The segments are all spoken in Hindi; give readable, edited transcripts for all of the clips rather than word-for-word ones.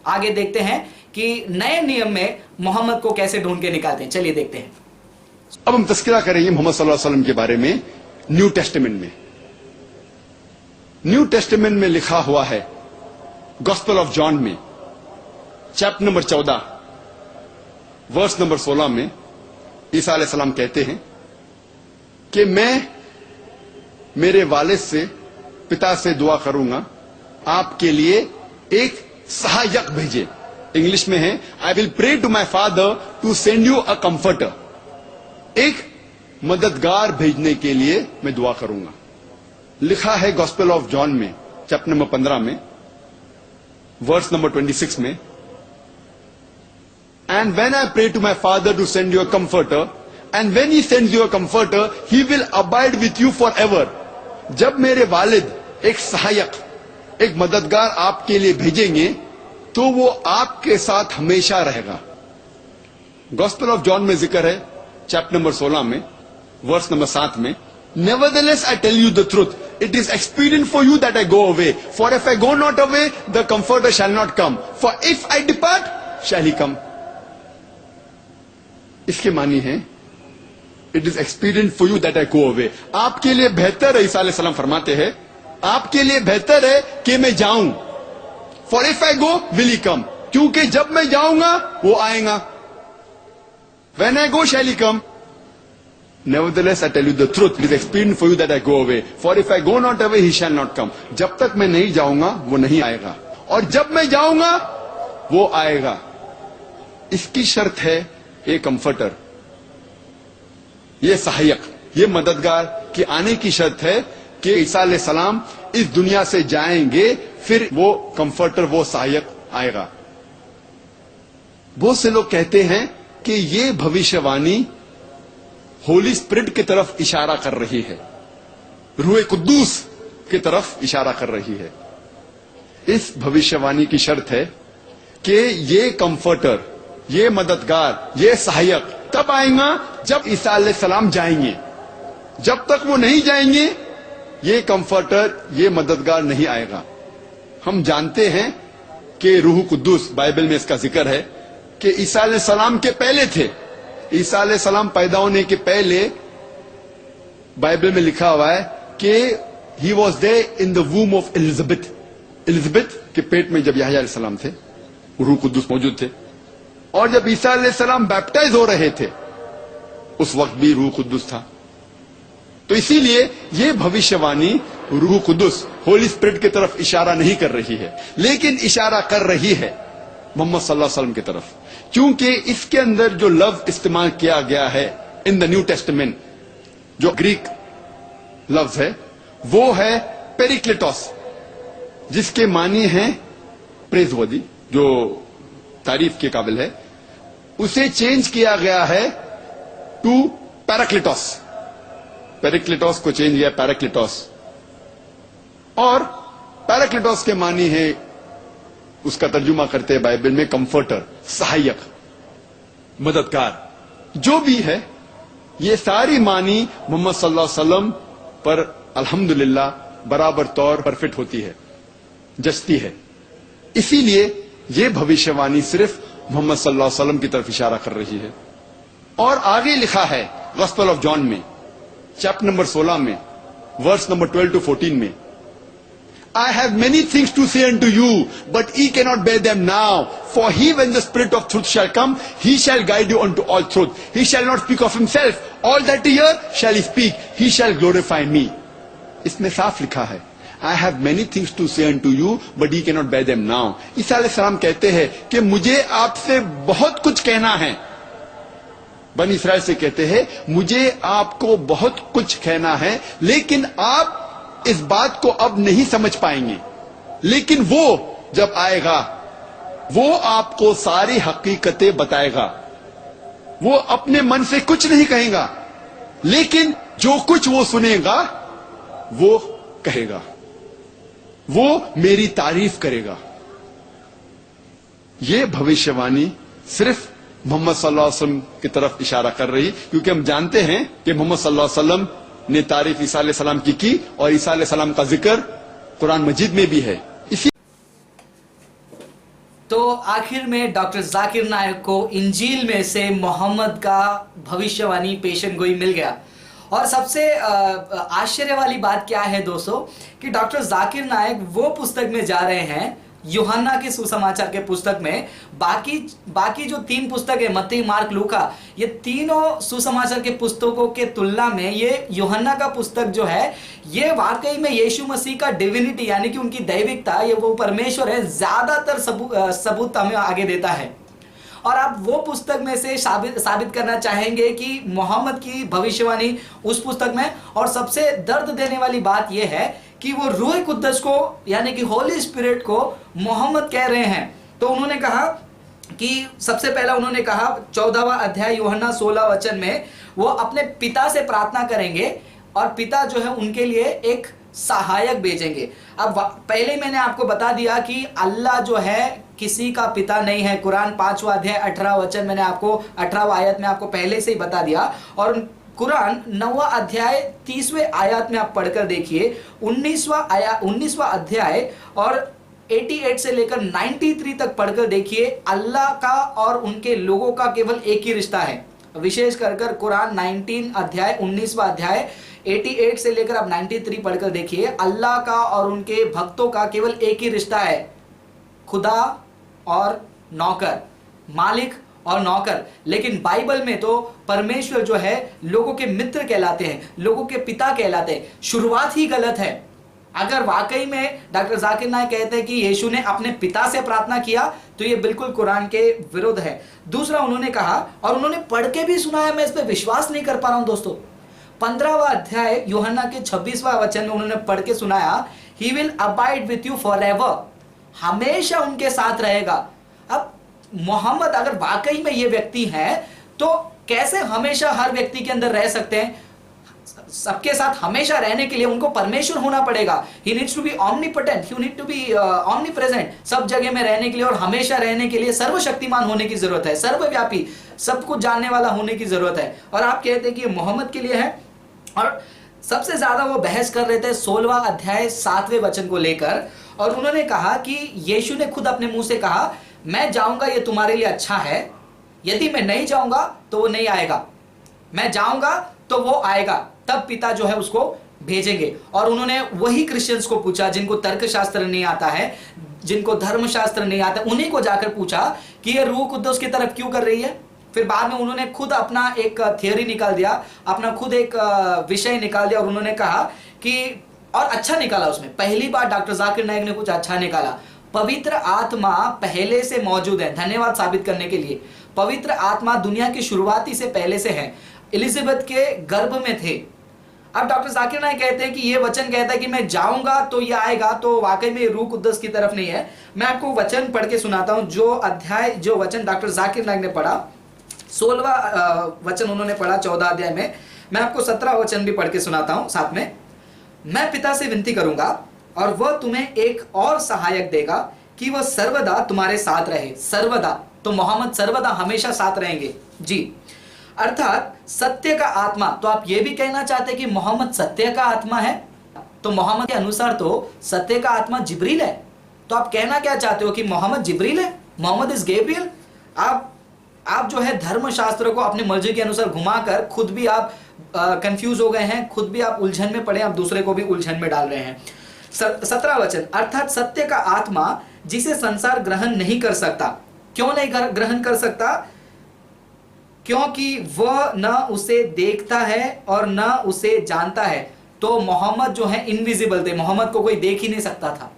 आगे देखते हैं कि नए नियम में मोहम्मद को कैसे ढूंढ के निकालते हैं। चलिए देखते हैं। अब हम तस्करा करेंगे मोहम्मद सल्लल्लाहु अलैहि वसल्लम के बारे में न्यू टेस्टामेंट में। न्यू टेस्टामेंट में लिखा हुआ है गॉस्पेल ऑफ जॉन में चैप्टर नंबर 14 वर्स नंबर 16 में ईसा अलैहि सलाम कहते हैं कि मैं मेरे वालिद से, पिता से दुआ करूंगा आपके लिए एक सहायक भेजे। इंग्लिश में है I will pray to my father to send you a comforter. एक मददगार भेजने के लिए मैं दुआ करूंगा। लिखा है गॉस्पेल ऑफ जॉन में चैप्टर नंबर 15 में वर्स नंबर 26 में, and when I pray to my father to send you a comforter and when he sends you a comforter he will abide with you for ever. जब मेरे वालिद एक सहायक, एक मददगार आपके लिए भेजेंगे तो वो आपके साथ हमेशा रहेगा। गॉस्पेल ऑफ जॉन में जिक्र है चैप्टर नंबर 16 में वर्स नंबर 7 में, Nevertheless I tell you the truth, it is expedient for you that I go away, for if I go not away the comforter shall not come, for if I depart shall he come। इसके मानी है it is expedient for you that I go away. आपके लिए बेहतर है, ईसा अलैहि सलाम फरमाते हैं, आपके लिए बेहतर है कि मैं जाऊं। For if I go will he come, क्योंकि जब मैं जाऊंगा वो आएगा। When I go shall he come. Nevertheless I tell you the truth, it is expedient for you that I go away, for if I go not away he shall not come। जब तक मैं नहीं जाऊंगा वो नहीं आएगा, और जब मैं जाऊंगा वो आएगा। इसकी शर्त है ये कंफर्टर, ये सहायक, ये मददगार के आने की शर्त है कि ईसा अलैहि सलाम इस दुनिया से जाएंगे, फिर वो कंफर्टर, वो सहायक आएगा। बहुत से लोग कहते हैं कि ये भविष्यवाणी होली स्पिरिट की तरफ इशारा कर रही है, रूह कुद्दूस की तरफ इशारा कर रही है। इस भविष्यवाणी की शर्त है कि ये कंफर्टर, ये मददगार, ये सहायक तब आएगा जब ईसा अलैहि सलाम जाएंगे। जब तक वो नहीं जाएंगे ये कंफर्टर, ये मददगार नहीं आएगा। हम जानते हैं कि रूह कुद्दूस, बाइबल में इसका जिक्र है कि ईसा अलैहि सलाम के पहले थे। ईसा अलैहि सलाम पैदा होने के पहले बाइबल में लिखा हुआ है कि he was there in the womb of Elizabeth. Elizabeth के पेट में जब यहया अलैहि सलाम थे, रूह कुद्दूस मौजूद थे। और जब ईसा अलैहि सलाम बैप्टाइज हो रहे थे उस वक्त भी रूह कुद्दूस था। तो इसीलिए ये भविष्यवाणी रूह कुद्दूस, होली स्पिरिट की तरफ इशारा नहीं कर रही है, लेकिन इशारा कर रही है मोहम्मद सल्लल्लाहु अलैहि वसल्लम की तरफ, क्योंकि इसके अंदर जो लफ्ज इस्तेमाल किया गया है इन द न्यू टेस्टामेंट, जो ग्रीक लफ्ज है वो है पेरिक्लेटोस, जिसके मानी है प्रेजवर्दी, जो तारीफ के काबिल है। उसे चेंज किया गया है टू पैराक्लिटोस। पेरिक्लेटोस को चेंज किया पैराक्लिटोस, और पैराक्लिटोस के मानी है, उसका तर्जुमा करते हैं बाइबल में कंफर्टर, सहायक, मददगार। जो भी है ये सारी मानी मोहम्मद सल्लल्लाहु अलैहि वसल्लम पर अल्हम्दुलिल्लाह बराबर तौर पर फिट होती है, जचती है। इसीलिए ये भविष्यवाणी सिर्फ मोहम्मद सल्लल्लाहु अलैहि वसल्लम की तरफ इशारा कर रही है। और आगे लिखा है गॉस्पेल ऑफ जॉन में चैप्टर नंबर 16 में वर्स नंबर 12 to 14 में, I have many things to say unto you, but ye cannot bear them now. For he, when the Spirit of truth shall come, he shall guide you unto all truth. He shall not speak of himself. All that he hear shall he speak. He shall glorify me. इसमें साफ लिखा है I have many things to say unto you, but ye cannot bear them now। ईसा अलैहि सलाम कहते हैं कि मुझे आपसे बहुत कुछ कहना है। बनी इस्राइल से कहते हैं मुझे आपको बहुत कुछ कहना है, लेकिन आप इस बात को अब नहीं समझ पाएंगे। लेकिन वो जब आएगा वो आपको सारी हकीकतें बताएगा। वो अपने मन से कुछ नहीं कहेगा, लेकिन जो कुछ वो सुनेगा वो कहेगा, वो मेरी तारीफ करेगा। ये भविष्यवाणी सिर्फ मोहम्मद सल्लल्लाहु अलैहि वसल्लम की तरफ इशारा कर रही, क्योंकि हम जानते हैं कि मोहम्मद सल्लल्लाहु अलैहि वसल्लम ने तारीफ ईसा अलैहि सलाम की और ईसा अलैहि सलाम का जिक्र कुरान मजीद में भी है। इसी तो आखिर में डॉक्टर जाकिर नायक को इंजील में से मोहम्मद का भविष्यवाणी पेशन गोई मिल गया। और सबसे आश्चर्य वाली बात क्या है दोस्तों कि डॉक्टर जाकिर नायक वो पुस्तक में जा रहे हैं, यूहन्ना के सुसमाचार के पुस्तक में। बाकी जो 3 पुस्तक है, मत्ती, मार्क, लूका, ये तीनों सुसमाचार के पुस्तकों के तुलना में ये यूहन्ना का पुस्तक जो है, ये वाकई में यीशु मसीह का डिविनिटी यानी कि उनकी दैविकता, ये वो परमेश्वर है, ज्यादातर सबूत हमें आगे देता है। और आप वो पुस्तक में से साबित करना चाहेंगे कि मोहम्मद की भविष्यवाणी उस पुस्तक में। और सबसे दर्द देने वाली बात यह है कि वो रूह कुद्दस को यानी कि होली स्पिरिट को मोहम्मद कह रहे हैं। तो उन्होंने कहा कि सबसे पहला उन्होंने कहा 14वां अध्याय यूहन्ना 16 वचन में वो अपने पिता से प्रार्थना करेंगे और पिता जो है उनके लिए एक सहायक भेजेंगे। अब पहले मैंने आपको बता दिया कि अल्लाह जो है किसी का पिता नहीं है। कुरान 5वां अध्याय 18 वचन मैंने आपको 18वां आयत में आपको पहले से ही बता दिया। और कुरान 9वां अध्याय 30वें आयत में आप पढ़कर देखिए, 19वां अध्याय और 88 से लेकर 93 तक पढ़कर देखिए, अल्लाह का और उनके लोगों का केवल एक ही रिश्ता है। विशेष कर कुरान 19वां अध्याय 88 से लेकर आप 93 पढ़कर देखिए, अल्लाह का और उनके भक्तों का केवल एक ही रिश्ता है, खुदा और नौकर, मालिक और नौकर। लेकिन बाइबल में तो परमेश्वर जो है लोगों के मित्र कहलाते हैं, लोगों के पिता कहलाते हैं। शुरुआत ही गलत है। अगर वाकई में डॉक्टर जाकिर नायक कहते हैं कि यीशु ने अपने पिता से प्रार्थना किया तो ये बिल्कुल कुरान के विरुद्ध है। दूसरा उन्होंने कहा, और उन्होंने पढ़ के भी सुनाया, मैं इस पर विश्वास नहीं कर पा रहा हूं दोस्तों, 15वां अध्याय यूहन्ना के 26वां वचन में उन्होंने पढ़ के सुनाया, ही will abide with you for ever, हमेशा उनके साथ रहेगा। अब मोहम्मद अगर वाकई में ये व्यक्ति है तो कैसे हमेशा हर व्यक्ति के अंदर रह सकते हैं? सबके साथ हमेशा रहने के लिए उनको परमेश्वर होना पड़ेगा। He needs to be omnipotent, he need to be omnipresent, सब जगह में रहने के लिए और हमेशा रहने के लिए सर्वशक्तिमान होने की जरूरत है, सर्वव्यापी, सब कुछ जानने वाला होने की जरूरत है। और आप कहते हैं कि ये मोहम्मद के लिए है। और सबसे ज्यादा वो बहस कर रहे थे 16वां अध्याय 7वें वचन को लेकर। और उन्होंने कहा कि यीशु ने खुद अपने मुंह से कहा, मैं जाऊंगा ये तुम्हारे लिए अच्छा है, यदि मैं नहीं जाऊंगा तो वो नहीं आएगा, मैं जाऊंगा तो वो आएगा, तब पिता जो है उसको भेजेंगे। और उन्होंने वही क्रिश्चियंस को पूछा जिनको तर्कशास्त्र नहीं आता है, जिनको धर्मशास्त्र नहीं आता, उन्हीं को जाकर पूछा कि ये रूह कुद्दुस की तरफ क्यों कर रही है। फिर बाद में उन्होंने खुद अपना एक थियोरी निकाल दिया, अपना खुद एक विषय निकाल दिया। और उन्होंने कहा कि, और अच्छा निकाला उसमें, पहली बार डॉक्टर जाकिर नायक ने कुछ अच्छा निकाला, पवित्र आत्मा पहले से मौजूद है। धन्यवाद साबित करने के लिए। पवित्र आत्मा दुनिया की शुरुआती से पहले से है, एलिजाबेथ के गर्भ में थे। अब डॉक्टर जाकिर नायक कहते हैं कि ये वचन कहता है कि मैं जाऊंगा तो ये आएगा, तो वाकई में रूह कुद्दुस की तरफ नहीं है। मैं आपको वचन पढ़ के सुनाता हूं, जो वचन डॉक्टर जाकिर नायक ने पढ़ा, 16वां वचन उन्होंने पढ़ा 14 अध्याय में। मैं आपको 17 वचन भी पढ़ के सुनाता हूं साथ में। मैं पिता से विनती करूंगा और वह तुम्हें एक और सहायक देगा कि वह सर्वदा तुम्हारे साथ रहे। सर्वदा, तो मोहम्मद सर्वदा हमेशा साथ रहेंगे जी, अर्थात सत्य का आत्मा। तो आप ये भी कहना चाहते हैं कि मोहम्मद सत्य का आत्मा है? तो मोहम्मद के अनुसार तो सत्य का आत्मा जिब्रील है। तो आप कहना क्या चाहते हो कि मोहम्मद जिब्रील है, मोहम्मद इज गैब्रियल? आप जो है धर्मशास्त्र को अपनी मर्जी के अनुसार घुमाकर खुद भी आप कंफ्यूज हो गए हैं, खुद भी आप उलझन में पड़े, आप दूसरे को भी उलझन में डाल रहे हैं। 17वां वचन, अर्थात सत्य का आत्मा जिसे संसार ग्रहण नहीं कर सकता। क्यों नहीं ग्रहण कर सकता? क्योंकि वह न उसे देखता है और न उसे जानता है। तो मोहम्मद जो है इनविजिबल थे, मोहम्मद को कोई देख ही नहीं सकता था,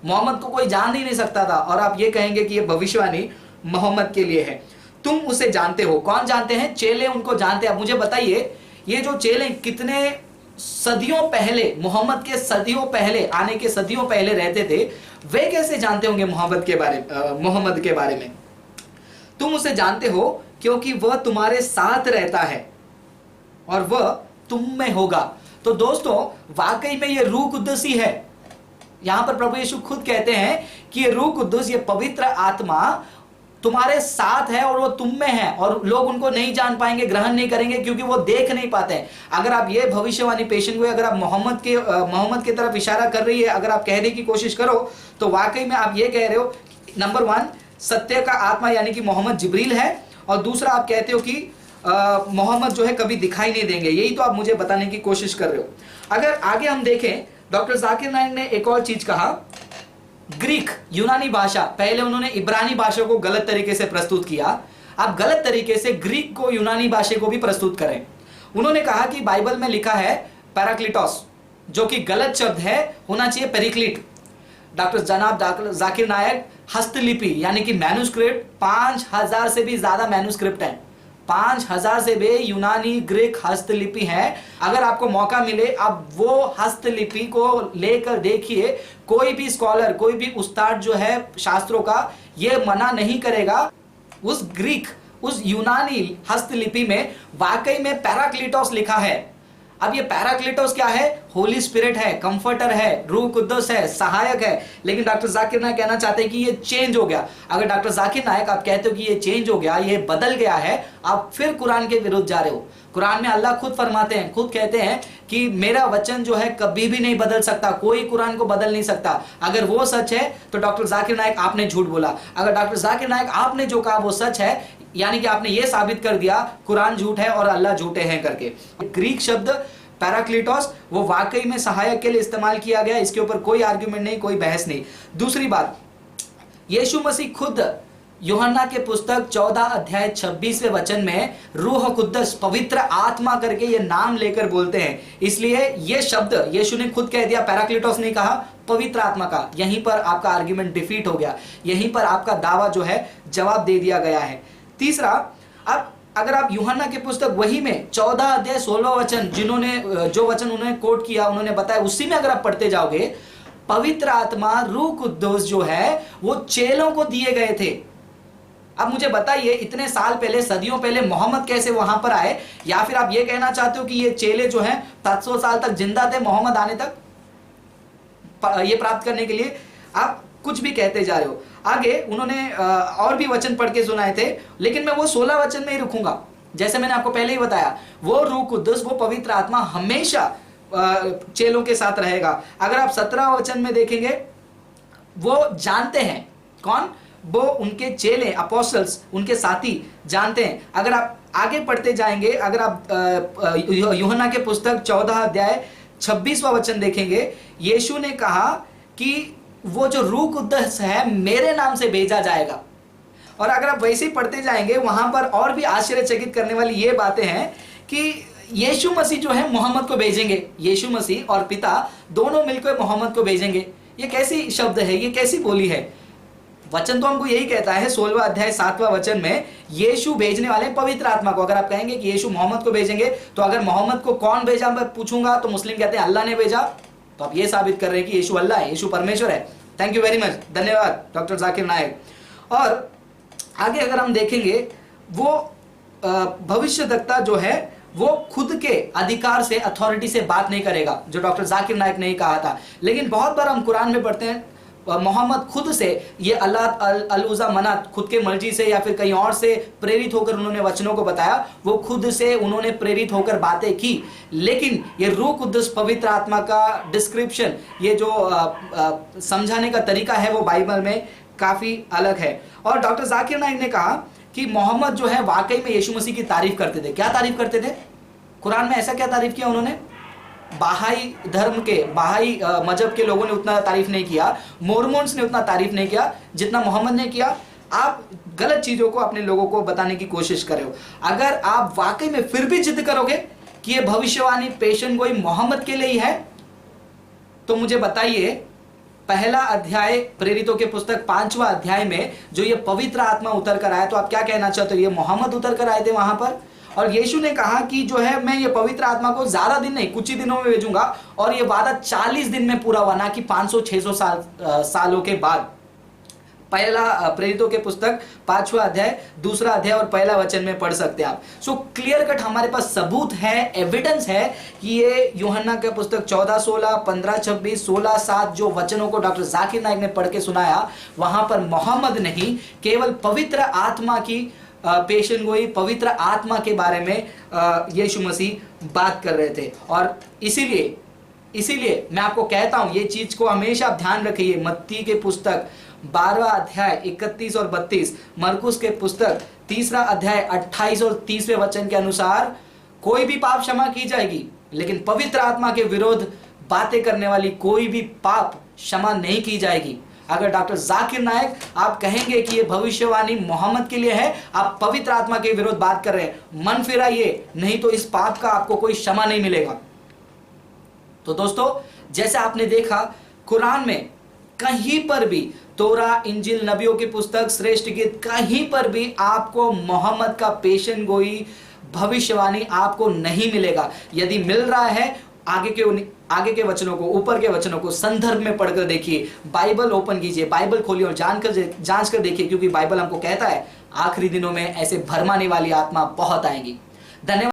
मोहम्मद को कोई जान ही नहीं सकता था। और आप ये कहेंगे कि ये भविष्यवाणी मोहम्मद के लिए है। तुम उसे जानते हो। कौन जानते हैं? चेले उनको जानते हैं। अब मुझे बताइए, ये जो चेले कितने सदियों पहले, मोहम्मद के सदियों पहले, आने के सदियों पहले रहते थे, वे कैसे जानते होंगे मोहम्मद के बारे में? तुम उसे जानते हो क्योंकि वह तुम्हारे साथ रहता है और वह तुम में होगा। तो दोस्तों, वाकई में ये रूह कुद्दुस ही है। यहां पर प्रभु यीशु खुद कहते हैं कि ये रूह कुद्दुस, ये पवित्र आत्मा तुम्हारे साथ है और वो तुम में है, और लोग उनको नहीं जान पाएंगे, ग्रहण नहीं करेंगे, क्योंकि वो देख नहीं पाते हैं। अगर आप ये भविष्यवाणी पेशन हुए, अगर आप मोहम्मद की तरफ इशारा कर रही है, अगर आप कहने की कोशिश करो, तो वाकई में आप ये कह रहे हो, नंबर 1, सत्य का आत्मा यानी कि मोहम्मद जिब्रील है, और दूसरा आप कहते हो कि मोहम्मद जो है कभी दिखाई नहीं देंगे। यही तो आप मुझे बताने की कोशिश कर रहे हो। अगर आगे हम देखें, डॉक्टर जाकिर नाइक ने एक और चीज कहा, ग्रीक यूनानी भाषा, पहले उन्होंने इब्रानी भाषा को गलत तरीके से प्रस्तुत किया, आप गलत तरीके से ग्रीक को यूनानी भाषा को भी प्रस्तुत करें। उन्होंने कहा कि बाइबल में लिखा है पैराक्लिटोस, जो कि गलत शब्द है, होना चाहिए पेरिक्लिट। डॉक्टर जाकिर नायक हस्तलिपि यानी कि मैन्युस्क्रिप्ट, 5000 से भी ज्यादा मैन्युस्क्रिप्ट है, 5000 से भी यूनानी ग्रीक हस्तलिपि है। अगर आपको मौका मिले आप वो हस्तलिपि को लेकर देखिए, कोई भी स्कॉलर, कोई भी उस्ताद जो है शास्त्रों का, ये मना नहीं करेगा उस ग्रीक, उस यूनानी हस्तलिपि में वाकई में पैराक्लिटोस लिखा है। अब ये पैराक्लिटोस क्या है? होली स्पिरिट है, कंफर्टर है, रूह कुद्दुस है, सहायक है। लेकिन डॉक्टर जाकिर नायक कहना चाहते हैं कि ये चेंज हो गया। अगर डॉक्टर जाकिर नायक आप कहते हो कि ये चेंज हो गया, ये बदल गया है, आप फिर कुरान के विरुद्ध जा रहे हो। कुरान में अल्लाह खुद फरमाते हैं, खुद कहते हैं कि मेरा वचन जो है कभी भी नहीं बदल सकता, कोई कुरान को बदल नहीं सकता। अगर वो सच है तो डॉक्टर जाकिर नायक आपने झूठ बोला। अगर डॉक्टर जाकिर नायक आपने जो कहा वो सच है, यानी कि आपने ये साबित कर दिया कुरान झूठ है और अल्लाह झूठे हैं करके। ग्रीक शब्द पैराक्लिटोस वो वाकई में सहायक के लिए इस्तेमाल किया गया, इसके ऊपर कोई आर्ग्यूमेंट नहीं, कोई बहस नहीं। दूसरी बात, यीशु मसीह खुद यूहन्ना के पुस्तक 14 अध्याय 26वें वचन में रूह कुद्दस, पवित्र आत्मा करके ये नाम लेकर बोलते हैं। इसलिए ये शब्द यीशु ने खुद कह दिया, पैराक्लिटोस नहीं कहा, पवित्र आत्मा का। यहीं पर आपका आर्ग्यूमेंट डिफीट हो गया, यहीं पर आपका दावा जो है जवाब दे दिया गया है। तीसरा, अब अगर आप यूहन्ना के पुस्तक वही में 14 अध्याय 16 वचन, जो वचन उन्होंने कोट किया, उन्होंने बताया, उसी में अगर आप पढ़ते जाओगे, पवित्र आत्मा, रूह कुद्दुस जो है वो चेलों को दिए गए थे। अब मुझे बताइए, इतने साल पहले, सदियों पहले मोहम्मद कैसे वहां पर आए? या फिर आप ये कहना चाहते हो कि ये चेले जो हैं 700 साल तक जिंदा थे मोहम्मद आने तक, ये प्राप्त करने के लिए? आप कुछ भी कहते जा रहे हो। आगे उन्होंने और भी वचन पढ़ के सुनाए थे, लेकिन मैं वो 16 वचन में ही रुकूंगा। जैसे मैंने आपको पहले ही बताया, वो रूह कुद्दुस, वो पवित्र आत्मा हमेशा चेलों के साथ रहेगा। अगर आप 17 वचन में देखेंगे, वो जानते हैं, कौन? वो उनके चेले, अपोस्टल्स, उनके साथी जानते हैं। अगर आप आगे पढ़ते जाएंगे, अगर आप यूहन्ना के पुस्तक 14 अध्याय 26वां वचन देखेंगे, यीशु ने कहा कि वो जो रूह कुद्दुस है मेरे नाम से भेजा जाएगा। और अगर आप वैसे ही पढ़ते जाएंगे, वहां पर और भी आश्चर्यचकित करने वाली ये बातें हैं कि यीशु मसीह जो है मोहम्मद को भेजेंगे, यीशु मसीह और पिता दोनों मिलकर मोहम्मद को भेजेंगे। ये कैसी शब्द है, ये कैसी बोली है? वचन तो हमको यही कहता है, 16वां अध्याय 7वां वचन में, यीशु भेजने वाले पवित्र आत्मा को। अगर आप कहेंगे कि यीशु मोहम्मद को भेजेंगे, तो अगर मोहम्मद को कौन भेजा मैं पूछूंगा, तो मुस्लिम कहते हैं अल्लाह ने भेजा। तो आप ये साबित कर रहे हैं कि यीशु अल्लाह है, यीशु परमेश्वर है। थैंक यू वेरी मच, धन्यवाद डॉक्टर जाकिर नायक। और आगे अगर हम देखेंगे, वो भविष्यद्वक्ता जो है वो खुद के अधिकार से, अथॉरिटी से बात नहीं करेगा, जो डॉक्टर जाकिर नायक ने कहा था। लेकिन बहुत बार हम कुरान में पढ़ते हैं, मोहम्मद खुद से, ये अल्लाह अल-उज़्ज़ा मनात, खुद के मर्जी से या फिर कहीं और से प्रेरित होकर उन्होंने वचनों को बताया, वो खुद से उन्होंने प्रेरित होकर बातें की। लेकिन ये रूह कुद्दुस, पवित्र आत्मा का डिस्क्रिप्शन, ये जो समझाने का तरीका है, वो बाइबल में काफ़ी अलग है। और डॉक्टर जाकिर नाइक ने कहा कि मोहम्मद जो है वाकई में यीशु मसीह की तारीफ करते थे। क्या तारीफ करते थे? कुरान में ऐसा क्या तारीफ किया उन्होंने? बहाई धर्म के, बहाई मजहब के लोगों ने उतना तारीफ नहीं किया, मोर्मोन्स ने उतना तारीफ नहीं किया जितना मोहम्मद ने किया। आप गलत चीजों को अपने लोगों को बताने की कोशिश कर रहे हो। अगर आप वाकई में फिर भी जिद करोगे कि ये भविष्यवाणी पेशन गोई मोहम्मद के लिए ही है, तो मुझे बताइए, पहला अध्याय प्रेरितों के पुस्तक 5वां अध्याय में जो ये पवित्र आत्मा उतर कर आया, तो आप क्या कहना चाहते हो? ये मोहम्मद उतर कर आए थे वहां पर? और यीशु ने कहा कि जो है मैं ये पवित्र आत्मा को ज्यादा दिन नहीं, कुछ ही दिनों में भेजूंगा। और ये वादा 40 दिन में पूरा हुआ, ना कि 500-600 सालों के बाद। पहला प्रेरितों के पुस्तक 5वां अध्याय, 2रा अध्याय और पहला वचन में पढ़ सकते हैं आप। सो क्लियर कट हमारे पास सबूत है, एविडेंस है कि ये यूहन्ना के पुस्तक 14-16, 15-26, 16-7 जो वचनों को डॉक्टर जाकिर नाइक ने पढ़ के सुनाया, वहां पर मोहम्मद नहीं, केवल पवित्र आत्मा की पेशन गोई, पवित्र आत्मा के बारे में यीशु मसीह बात कर रहे थे। और इसीलिए मैं आपको कहता हूं, ये चीज को हमेशा आप ध्यान रखिए। मत्ती के पुस्तक 12वां अध्याय 31 और 32, मरकुस के पुस्तक 3रा अध्याय 28 और 30वें वचन के अनुसार कोई भी पाप क्षमा की जाएगी, लेकिन पवित्र आत्मा के विरोध बातें करने वाली कोई भी पाप क्षमा नहीं की जाएगी। अगर डॉक्टर जाकिर नायक आप कहेंगे कि ये भविष्यवाणी मोहम्मद के लिए है, आप पवित्र आत्मा के विरोध बात कर रहे हैं, मन फिराइए, नहीं तो इस पाप का आपको कोई क्षमा नहीं मिलेगा। तो दोस्तों, जैसे आपने देखा कुरान में कहीं पर भी, तोरा, इंजिल, नबियों की पुस्तक, श्रेष्ठ गीत, कहीं पर भी आपको मोहम्मद का पेशन गोई, भविष्यवाणी आपको नहीं मिलेगा। यदि मिल रहा है, आगे के वचनों को, ऊपर के वचनों को संदर्भ में पढ़कर देखिए, बाइबल ओपन कीजिए, बाइबल खोलिए और जांच कर देखिए, क्योंकि बाइबल हमको कहता है आखिरी दिनों में ऐसे भरमाने वाली आत्मा बहुत आएंगी। धन्यवाद।